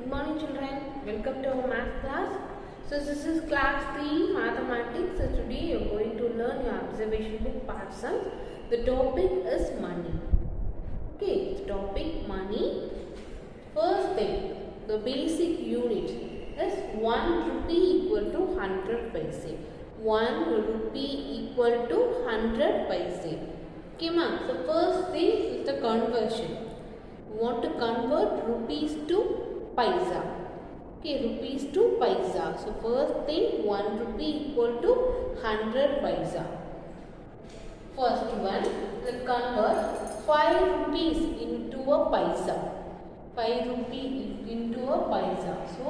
Good morning children, welcome to our math class. So this is class 3 mathematics. So today you are going to learn your observation book part sums. The topic is money. Okay, the topic money. First thing, the basic unit is 1 rupee equal to 100 paise. 1 rupee equal to 100 paise. Okay ma'am, so first thing is the conversion. We want to convert rupees to paisa. Okay, rupees to paisa. So first thing, 1 rupee equal to 100 paisa. First one, let's convert 5 rupees into a paisa. 5 rupee into a paisa. So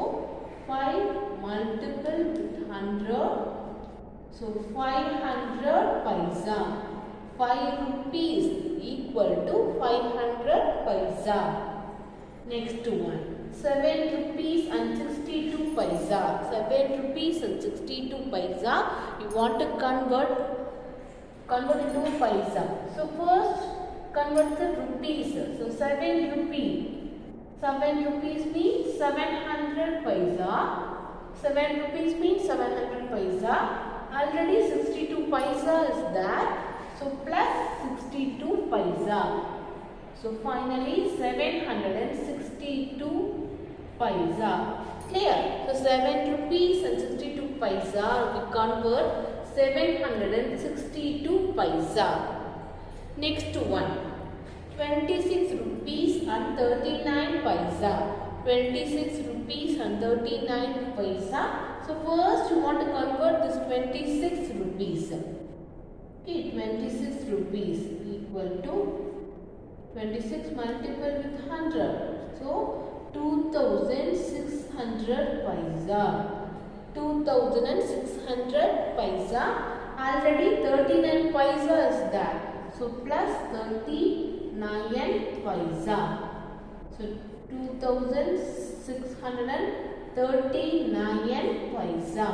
5 multiple with 100. So 500 paisa. 5 rupees equal to 500 paisa. Next one, 7 rupees and 62 paisa. 7 rupees and 62 paisa. You want to convert into paisa. So first convert the rupees. So 7 rupee. 7 rupees means 700 paisa. 7 rupees means 700 paisa. Already 62 paisa is there. So plus 62 paisa. So finally 762 paisa. Clear? So 7 rupees and 62 paisa we convert 762 paisa. Next one, 26 rupees and 39 paisa. 26 rupees and 39 paisa. So first you want to convert this 26 rupees. Okay, 26 rupees equal to 26 multiple with 100. So 2600 paisa. 2600 paisa. Already 39 paisa is there. So plus 39 paisa. So 2639 paisa.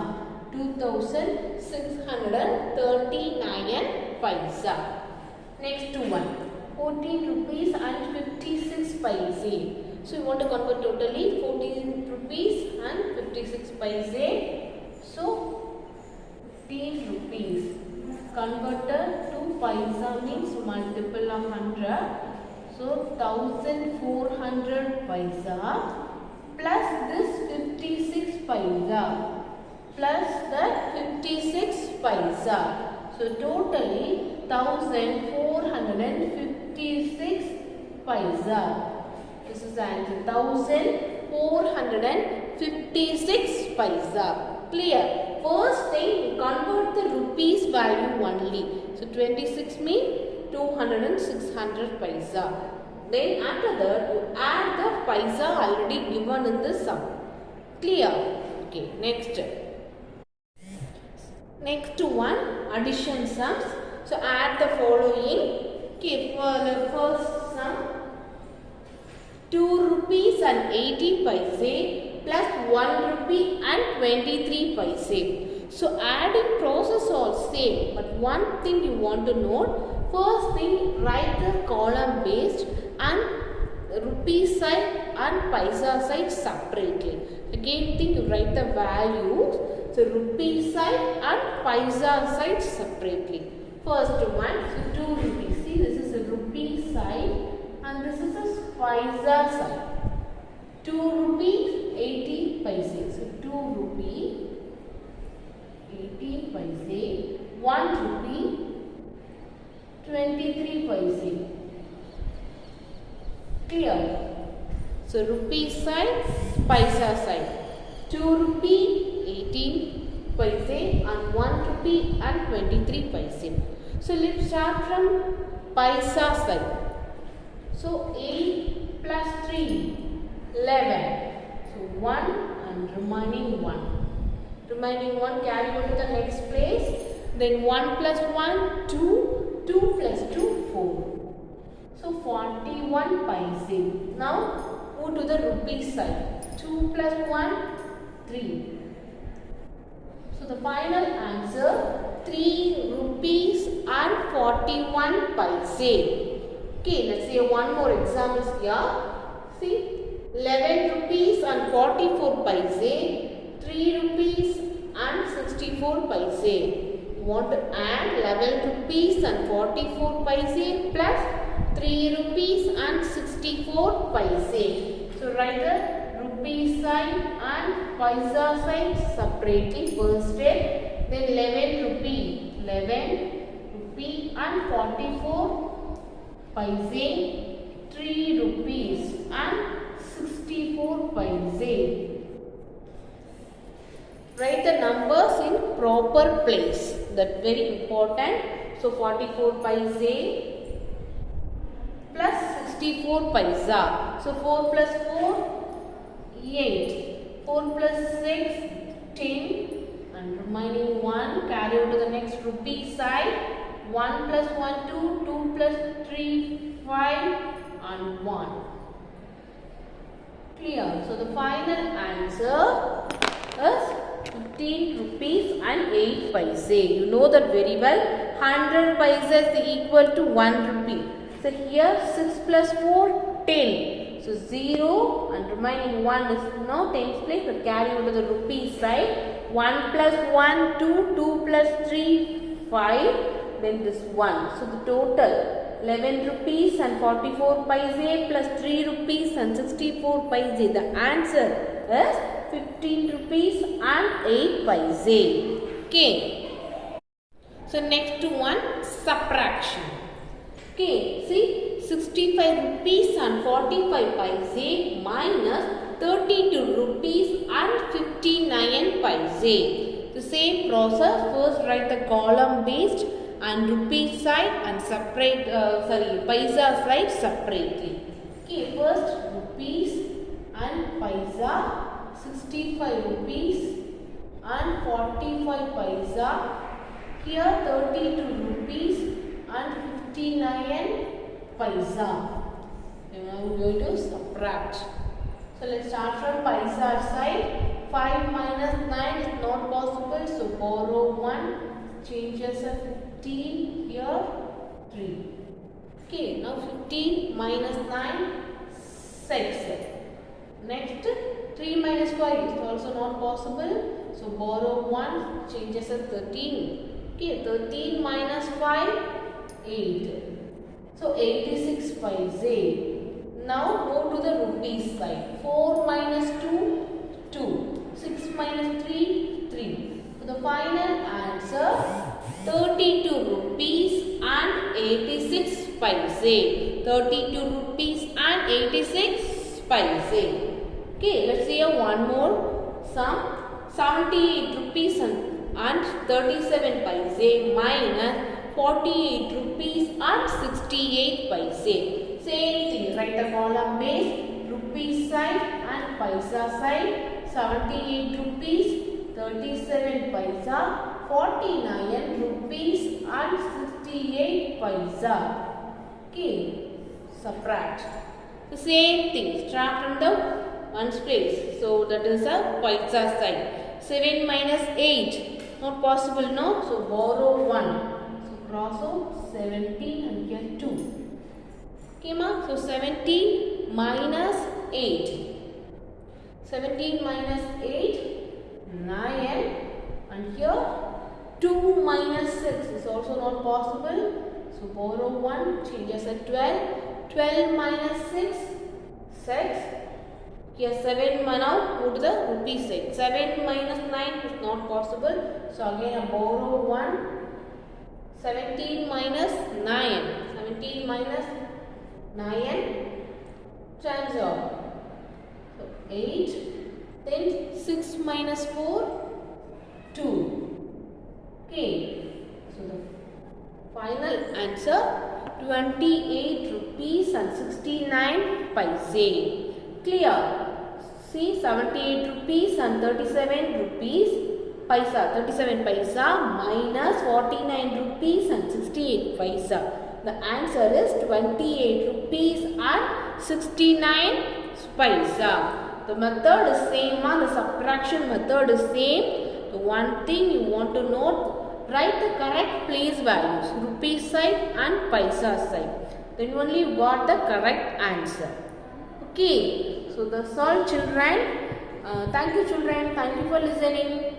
2639 paisa. Next one, 14 rupees and 56 paise. So you want to convert totally 14 rupees and 56 paise. So 15 rupees converted to paisa means multiple of 100. So 1400 paisa plus this 56 paisa. Plus the 56 paisa. So totally 1456 paisa. This is the answer. 1456 paisa. Clear? First thing, you convert the rupees value only. So 26 means 200 and 600 paisa. Then after that, you add the paisa already given in the sum. Clear? Okay, next. Next one, addition sums. So add the following. Okay, for the first sum, 2 rupees and 80 paise plus 1 rupee and 23 paise. So adding process all same, but one thing you want to note. First thing, write the column based and rupee side and paisa side separately. Again thing, you write the values. So rupee side and paisa side separately. First one, so 2 rupees. See, this is a rupee side and this is a paisa side. 2 rupees 80 paise. So 2 rupee 80 paise. 1 rupee 23 paise. Clear? So rupee side, paisa side. 2 rupee 18 paise and 1 rupee and 23 paise. So let's start from paisa side. So 8 plus 3, 11. So 1 and remaining 1. Remaining 1 carry on to the next place. Then 1 plus 1, 2. 2 plus 2, 4. So 41 paise. Now move to the rupee side. 2 plus 1, 3. So the final answer, 3 rupees and 41 paise. Okay, let's see one more example here. See, 11 rupees and 44 paise, 3 rupees and 64 paise. You want to add 11 rupees and 44 paise plus 3 rupees and 64 paise. So write the rupee side and paisa side separately. First step, then 11 rupee and 44 paise, 3 rupees and 64 paise. Write the numbers in proper place. That's very important. So 44 paise plus 64 paisa. So 4 plus 4, 8. 4 plus 6, 10. And remaining 1, carry over to the next rupee side. 1 plus 1, 2. 2 plus 3, 5. And 1. Clear. So the final answer is 15 rupees and 8 paise. You know that very well. 100 paise is equal to 1 rupee. So here 6 plus 4, 10. So 0 and remaining 1 is now tens place. So carry over to the rupee side. 1 plus 1, 2. 2 plus 3, 5. Then this 1. So the total 11 rupees and 44 paise plus 3 rupees and 64 paise. The answer is 15 rupees and 8 paise. Okay. So next one, subtraction. Okay, see 65 rupees and 45 paise minus 32 rupees and 59 paise. The same process. First write the column based and rupee side and separate paisa side separately. Okay, first rupees and paisa. 65 rupees and 45 paisa. Here 32 rupees and 59 paisa. Now I am going to subtract. So let's start from paisa side. 5 minus 9 is not possible. So borrow 1. Changes of 15. Here 3. Okay, now 15 minus 9, 6. Next 3 minus 5 is also not possible. So borrow 1. Changes of 13. Okay, 13 minus 5, 8. So 86 paise. Now go to the rupees side. 4 minus 2, 2. 6 minus 3, 3. So the final answer 32 rupees and 86 paise. 32 rupees and 86 paise. Okay, let's see one more sum. 78 rupees and 37 paise minus 48 rupees and 68 paise. Same thing, write the column base, rupees side and paisa side. 78 rupees, 37 paisa, 49 rupees and 68 paisa. Okay, subtract. The same thing, start from the ones place. So that is a paisa side. 7 minus 8, not possible, no? So borrow 1. So cross out 17 and get 2. Okay, ma? So 17 minus 8. 17 minus 8, 9. And here 2 minus 6 is also not possible. So borrow 1, changes at 12. 12 minus 6, 6. Here 7 now, go to the rupee side. 7 minus 9 is not possible. So again borrow 1. 17 minus 9. 17 minus 9. Times off. So 8. Then 6 minus 4, 2. Okay. So the final answer 28 rupees and 69 paise. Clear? See 78 rupees and 37 rupees paisa. 37 paisa minus 49 rupees and 68 paisa. The answer is 28 rupees and 69 paisa. The method is same, the subtraction method is same. The one thing you want to note, write the correct place values, rupee side and paisa side. Then only you got the correct answer. Okay. So So that's all children. Thank you children. Thank you for listening.